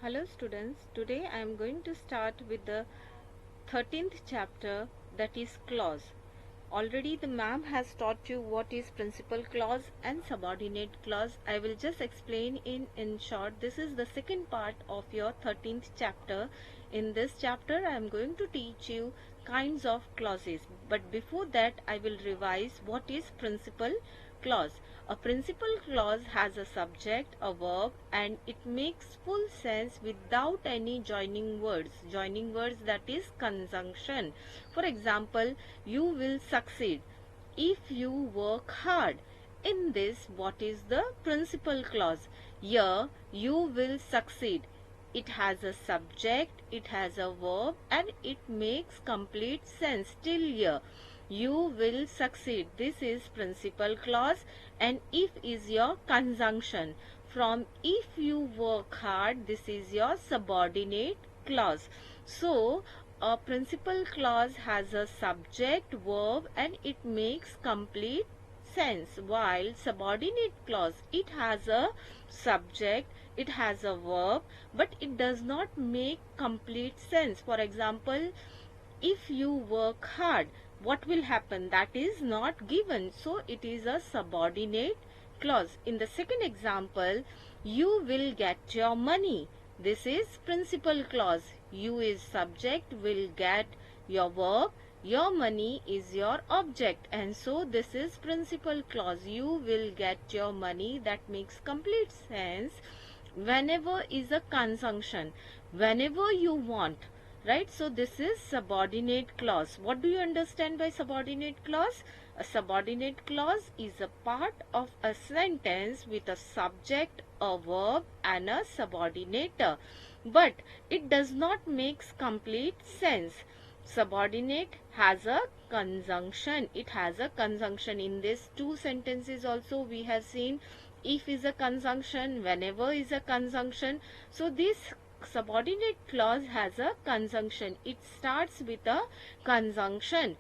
Hello students, today I am going to start with the 13th chapter, that is clause. Already the ma'am has taught you what is principal clause and subordinate clause. I will just explain in short. This is the second part of your 13th chapter. In this chapter I am going to teach you kinds of clauses. But before that I will revise what is principal clause. A principal clause has a subject, a verb, and it makes full sense without any joining words. Joining words, that is conjunction. For example, you will succeed if you work hard. In this, what is the principal clause? Here, you will succeed. It has a subject, it has a verb, and it makes complete sense till here. You will succeed. This is principal clause, and if is your conjunction. From if you work hard, this is your subordinate clause. So a principal clause has a subject, verb, and it makes complete sense, while subordinate clause, it has a subject, it has a verb, but it does not make complete sense. For example, if you work hard, what will happen? That is not given, so it is a subordinate clause. In the second example, you will get your money. This is principal clause. You is subject, will get your verb, your money is your object, and so this is principal clause. You will get your money. That makes complete sense. Whenever is a conjunction. Whenever you want. Right, so this is subordinate clause. What do you understand by subordinate clause? A subordinate clause is a part of a sentence with a subject, a verb, and a subordinator, but it does not make complete sense. Subordinate has a conjunction. It has a conjunction. In these two sentences also we have seen if is a conjunction, whenever is a conjunction. So this subordinate clause has a conjunction. It starts with a conjunction.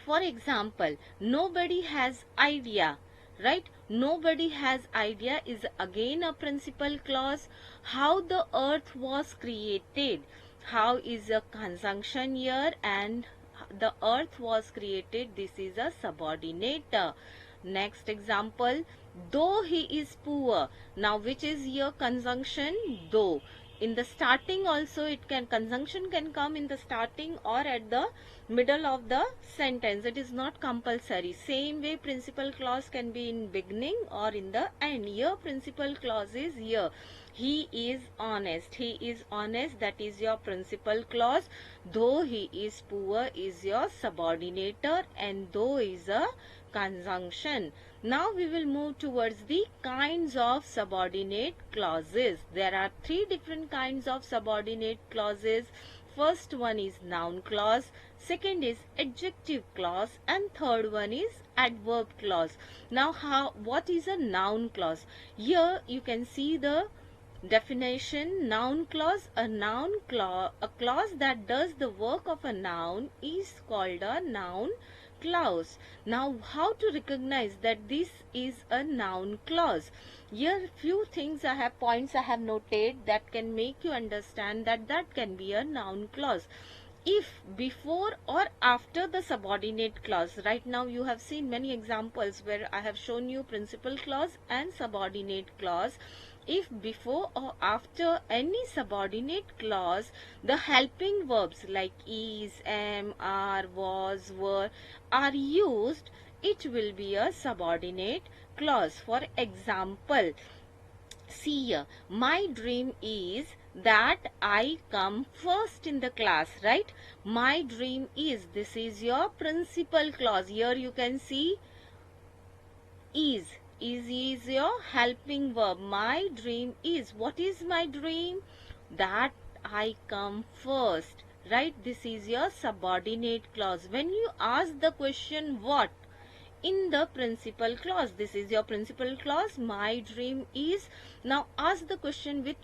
For example, nobody has idea. Right? Nobody has idea is again a principal clause. How the earth was created. How is a conjunction here, and the earth was created. This is a subordinator. Next example, though he is poor. Now which is your conjunction? Though. In the starting also it can, conjunction can come in the starting or at the middle of the sentence. It is not compulsory. Same way principal clause can be in beginning or in the end. Here principal clause is here. He is honest. He is honest. That is your principal clause. Though he is poor is your subordinator, and though is a conjunction. Now we will move towards the kinds of subordinate clauses. There are three different kinds of subordinate clauses. First one is noun clause, second is adjective clause, and third one is adverb clause. Now what is a noun clause? Here you can see the definition. Noun clause, a clause that does the work of a noun is called a noun clause. Now how to recognize that this is a noun clause? Here few things points I have noted that can make you understand that that can be a noun clause. If before or after the subordinate clause. Right now you have seen many examples where I have shown you principal clause and subordinate clause. If before or after any subordinate clause the helping verbs like is, am, are, was, were are used, it will be a subordinate clause. For example, see here, my dream is that I come first in the class, right? My dream is, this is your principal clause. Here you can see is your helping verb. My dream is, what is my dream? That I come first, right? This is your subordinate clause. When you ask the question what, in the principal clause, this is your principal clause, my dream is. Now ask the question with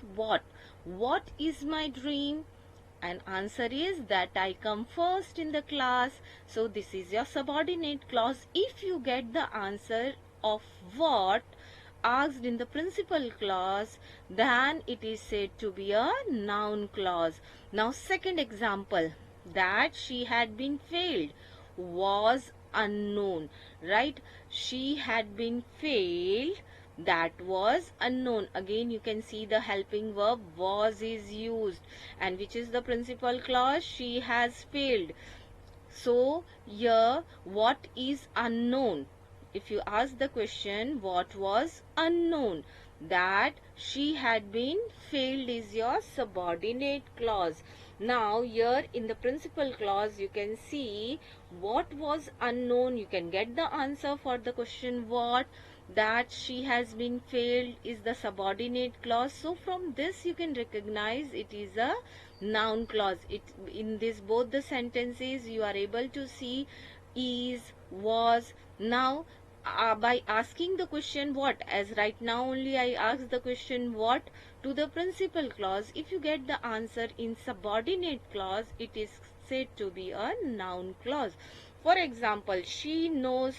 what is my dream? And answer is that I come first in the class. So this is your subordinate clause. If you get the answer of what asked in the principal clause, then it is said to be a noun clause. Now second example, that she had been failed was unknown, right? She had been failed, that was unknown. Again you can see the helping verb was is used, and which is the principal clause? She has failed. So here what is unknown? If you ask the question what was unknown, that she had been failed is your subordinate clause. Now here in the principal clause you can see what was unknown. You can get the answer for the question what. That she has been failed is the subordinate clause. So from this you can recognize it is a noun clause. It in this both the sentences you are able to see is, was. Now by asking the question what, as right now only I asked the question what to the principal clause, if you get the answer in subordinate clause, it is said to be a noun clause. For example, she knows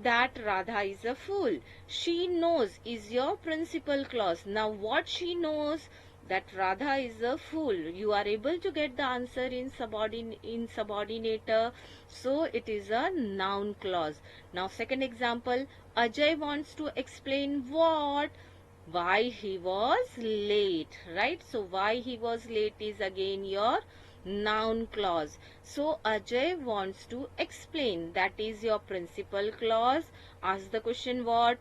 that Radha is a fool. She knows is your principal clause. Now what she knows? That Radha is a fool. You are able to get the answer in subordinator, so it is a noun clause. Now second example, Ajay wants to explain what? Why he was late, right? So why he was late is again your noun clause. So Ajay wants to explain, that is your principal clause. Ask the question what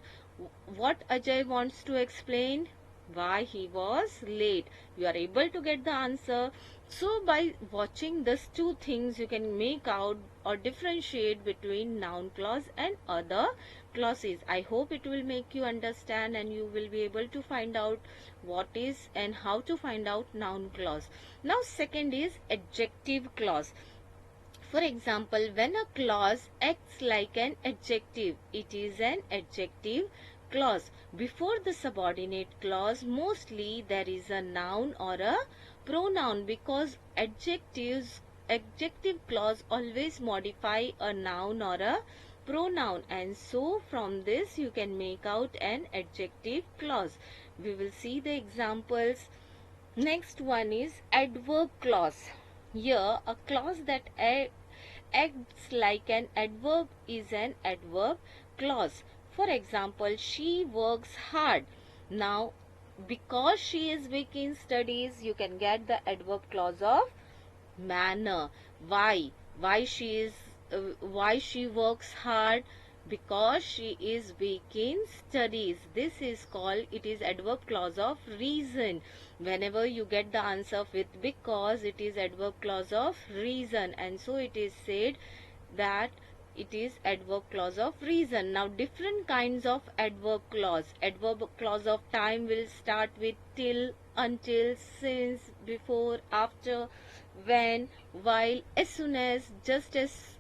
Ajay wants to explain? Why he was late. You are able to get the answer. So by watching these two things you can make out or differentiate between noun clause and other clauses. I hope it will make you understand and you will be able to find out what is and how to find out noun clause. Now second is adjective clause. For example, when a clause acts like an adjective, it is an adjective clause. Before the subordinate clause, mostly there is a noun or a pronoun, because adjective clause always modify a noun or a pronoun, and so from this you can make out an adjective clause. We will see the examples. Next one is adverb clause. Here a clause that acts like an adverb is an adverb clause. For example, she works hard. Now because she is weak in studies, you can get the adverb clause of manner. Why she works hard? Because she is weak in studies. This is called, it is adverb clause of reason. Whenever you get the answer with because, it is adverb clause of reason, and so it is said that it is adverb clause of reason. Now different kinds of adverb clause. Adverb clause of time will start with till, until, since, before, after, when, while, as soon as, just as,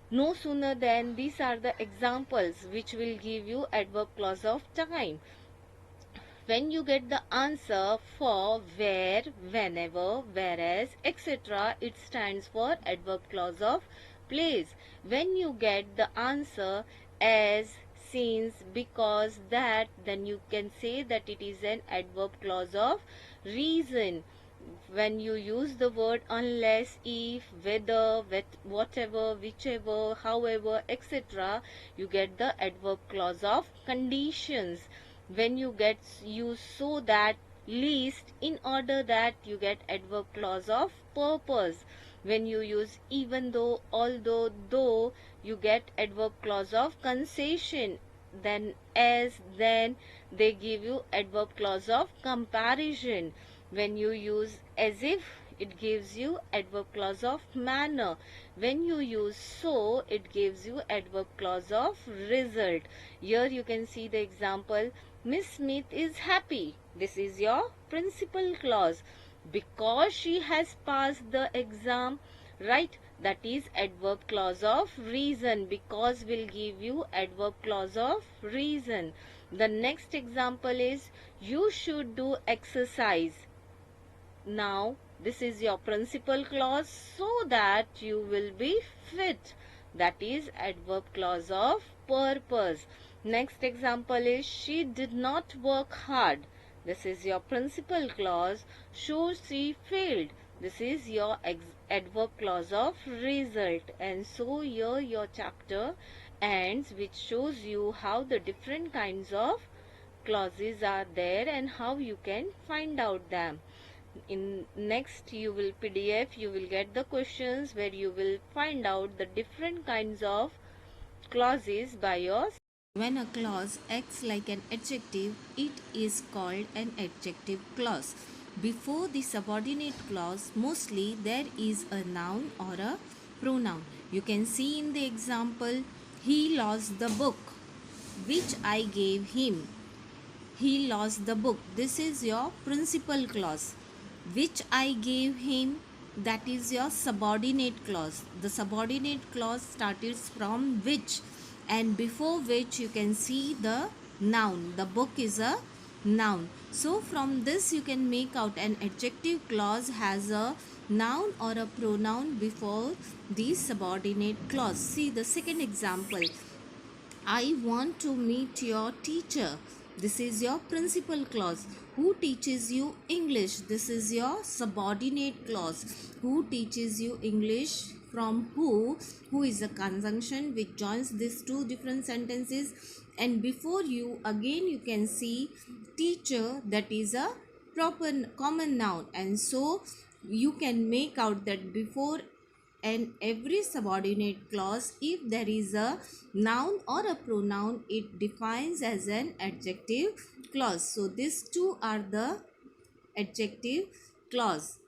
no sooner than. These are the examples which will give you adverb clause of time. When you get the answer for where, whenever, whereas, etc., it stands for adverb clause of place. When you get the answer as, since, because, that, then you can say that it is an adverb clause of reason. When you use the word unless, if, whether, whatever, whichever, however, etc., you get the adverb clause of conditions. When you get use so that, least, in order that, you get adverb clause of purpose. When you use even though, although, though, you get adverb clause of concession. Then as, then, they give you adverb clause of comparison. When you use as if, it gives you adverb clause of manner. When you use so, it gives you adverb clause of result. Here you can see the example. Miss Smith is happy. This is your principal clause. Because she has passed the exam, right? That is adverb clause of reason. Because will give you adverb clause of reason. The next example is, you should do exercise. Now this is your principal clause, so that you will be fit. That is adverb clause of purpose. Next example is she did not work hard. This is your principal clause. Shows she failed. This is your adverb clause of result. And so here your chapter ends, which shows you how the different kinds of clauses are there and how you can find out them. In next you will PDF, you will get the questions where you will find out the different kinds of clauses by yourself. When a clause acts like an adjective, it is called an adjective clause. Before the subordinate clause, mostly there is a noun or a pronoun. You can see in the example, he lost the book which I gave him. He lost the book. This is your principal clause. Which I gave him, that is your subordinate clause. The subordinate clause starts from which, and before which you can see the noun. The book is a noun. So from this you can make out an adjective clause has a noun or a pronoun before the subordinate clause. See the second example. I want to meet your teacher. This is your principal clause. Who teaches you English? This is your subordinate clause. Who teaches you English? From who? Who is a conjunction which joins these two different sentences. And before you, again you can see teacher, that is a proper common noun. And so you can make out that before and every subordinate clause, if there is a noun or a pronoun, it defines as an adjective clause. So these two are the adjective clause.